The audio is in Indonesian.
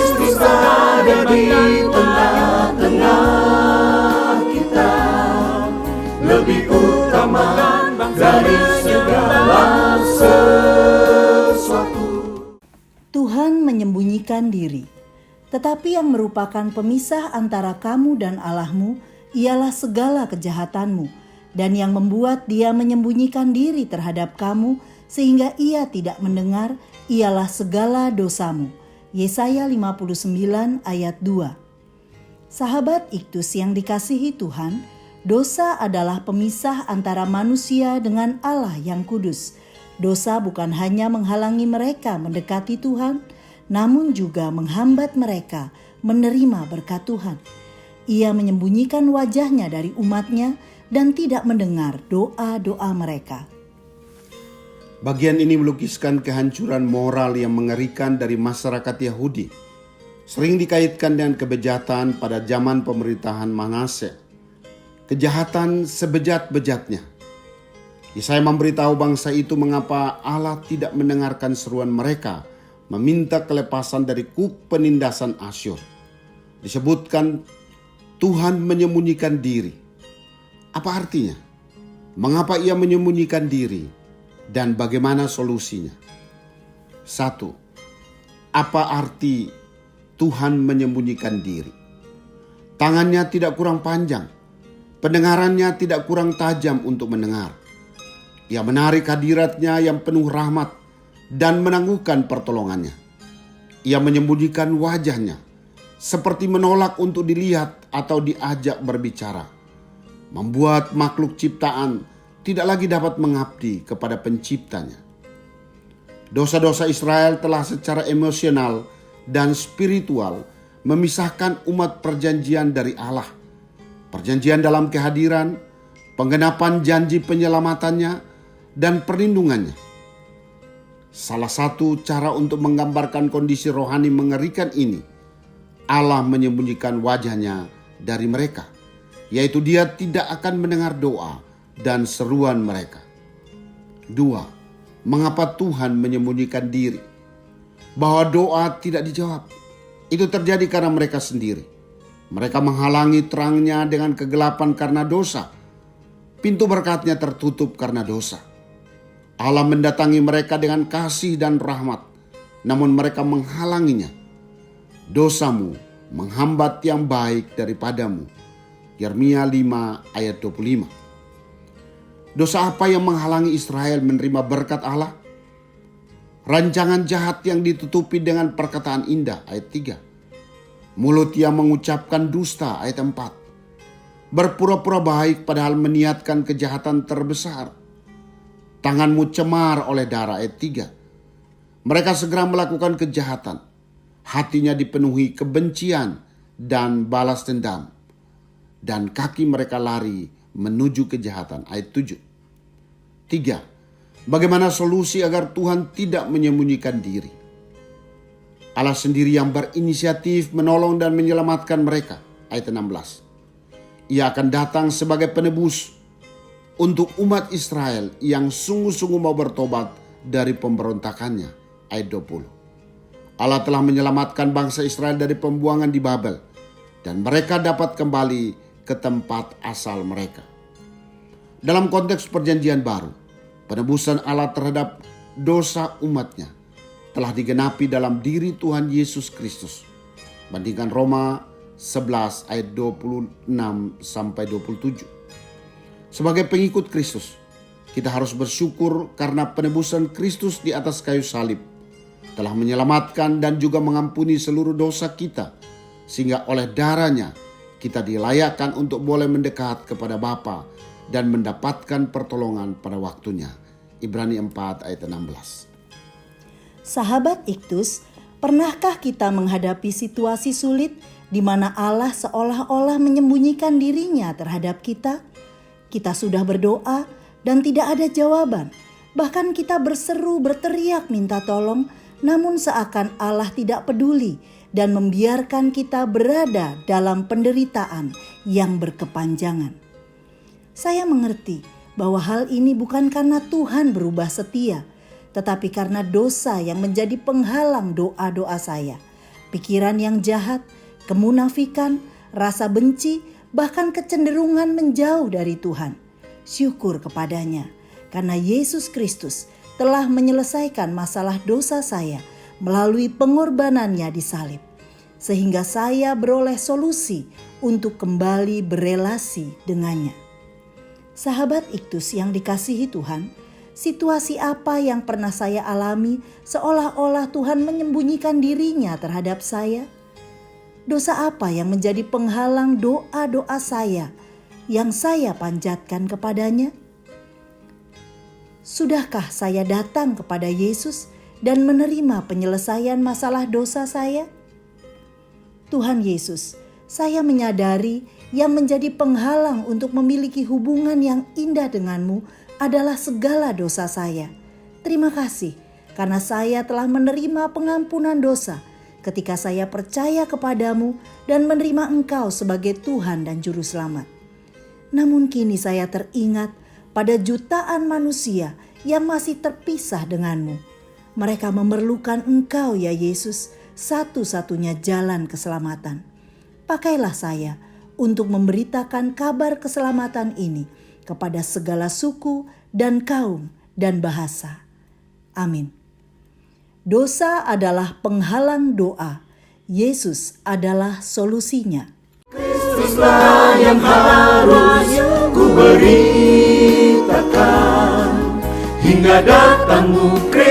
Kristus ada di tengah-tengah kita, lebih utama dari segala sesuatu. Tuhan menyembunyikan diri, tetapi yang merupakan pemisah antara kamu dan Allahmu ialah segala kejahatanmu, dan yang membuat Dia menyembunyikan diri terhadap kamu sehingga Ia tidak mendengar ialah segala dosamu. Yesaya 59 ayat 2. Sahabat Iktus yang dikasihi Tuhan, dosa adalah pemisah antara manusia dengan Allah yang kudus. Dosa bukan hanya menghalangi mereka mendekati Tuhan, namun juga menghambat mereka menerima berkat Tuhan. Ia menyembunyikan wajahnya dari umatnya dan tidak mendengar doa-doa mereka. Bagian ini melukiskan kehancuran moral yang mengerikan dari masyarakat Yahudi. Sering dikaitkan dengan kebejatan pada zaman pemerintahan Manase. Kejahatan sebejat-bejatnya. Yesaya memberitahu bangsa itu mengapa Allah tidak mendengarkan seruan mereka meminta kelepasan dari kuk penindasan Asyur. Disebutkan Tuhan menyembunyikan diri. Apa artinya? Mengapa ia menyembunyikan diri dan bagaimana solusinya? 1. Apa arti Tuhan menyembunyikan diri? Tangannya tidak kurang panjang, pendengarannya tidak kurang tajam untuk mendengar. Ia menarik hadiratnya yang penuh rahmat dan menangguhkan pertolongannya. Ia menyembunyikan wajahnya, seperti menolak untuk dilihat atau diajak berbicara. Membuat makhluk ciptaan tidak lagi dapat mengabdi kepada penciptanya. Dosa-dosa Israel telah secara emosional dan spiritual memisahkan umat perjanjian dari Allah. Perjanjian dalam kehadiran, penggenapan janji penyelamatannya, dan perlindungannya. Salah satu cara untuk menggambarkan kondisi rohani mengerikan ini, Allah menyembunyikan wajahnya dari mereka, yaitu Dia tidak akan mendengar doa dan seruan mereka. 2. Mengapa Tuhan menyembunyikan diri? Bahwa doa tidak dijawab. Itu terjadi karena mereka sendiri. Mereka menghalangi terangnya dengan kegelapan karena dosa. Pintu berkatnya tertutup karena dosa. Allah mendatangi mereka dengan kasih dan rahmat, namun mereka menghalanginya. Dosamu menghambat yang baik daripadamu. Yeremia 5 ayat 25. Dosa apa yang menghalangi Israel menerima berkat Allah? Rancangan jahat yang ditutupi dengan perkataan indah, ayat 3. Mulut yang mengucapkan dusta, ayat 4. Berpura-pura baik padahal meniatkan kejahatan terbesar. Tanganmu cemar oleh darah, ayat 3. Mereka segera melakukan kejahatan. Hatinya dipenuhi kebencian dan balas dendam. Dan kaki mereka lari menuju kejahatan, ayat 7. 3. Bagaimana solusi agar Tuhan tidak menyembunyikan diri? Allah sendiri yang berinisiatif menolong dan menyelamatkan mereka, ayat 16. Ia akan datang sebagai penebus untuk umat Israel yang sungguh-sungguh mau bertobat dari pemberontakannya. Ayat 20. Allah telah menyelamatkan bangsa Israel dari pembuangan di Babel, dan mereka dapat kembali ke tempat asal mereka. Dalam konteks perjanjian baru, penebusan Allah terhadap dosa umatnya telah digenapi dalam diri Tuhan Yesus Kristus. Bandingkan Roma 11 ayat 26-27. Sebagai pengikut Kristus, kita harus bersyukur karena penebusan Kristus di atas kayu salib telah menyelamatkan dan juga mengampuni seluruh dosa kita, sehingga oleh darahnya kita dilayakkan untuk boleh mendekat kepada Bapa dan mendapatkan pertolongan pada waktunya. Ibrani 4 ayat 16. Sahabat Iktus, pernahkah kita menghadapi situasi sulit di mana Allah seolah-olah menyembunyikan dirinya terhadap kita? Kita sudah berdoa dan tidak ada jawaban. Bahkan kita berseru, berteriak minta tolong, namun seakan Allah tidak peduli dan membiarkan kita berada dalam penderitaan yang berkepanjangan. Saya mengerti bahwa hal ini bukan karena Tuhan berubah setia, tetapi karena dosa yang menjadi penghalang doa-doa saya. pikiran yang jahat, kemunafikan, rasa benci, bahkan kecenderungan menjauh dari Tuhan. Syukur kepadanya, karena Yesus Kristus telah menyelesaikan masalah dosa saya melalui pengorbanannya di salib, sehingga saya beroleh solusi untuk kembali berelasi dengannya. Sahabat Iktus yang dikasihi Tuhan, situasi apa yang pernah saya alami seolah-olah Tuhan menyembunyikan dirinya terhadap saya? Dosa apa yang menjadi penghalang doa-doa saya yang saya panjatkan kepadanya? Sudahkah saya datang kepada Yesus dan menerima penyelesaian masalah dosa saya? Tuhan Yesus, saya menyadari yang menjadi penghalang untuk memiliki hubungan yang indah denganmu adalah segala dosa saya. Terima kasih karena saya telah menerima pengampunan dosa ketika saya percaya kepadamu dan menerima Engkau sebagai Tuhan dan Juru Selamat. Namun kini saya teringat pada jutaan manusia yang masih terpisah denganmu. Mereka memerlukan Engkau ya Yesus, satu-satunya jalan keselamatan. Pakailah saya untuk memberitakan kabar keselamatan ini kepada segala suku dan kaum dan bahasa. Amin. Dosa adalah penghalang doa. Yesus adalah solusinya. Kristuslah yang harus ku beritakan hingga datangmu Kristus.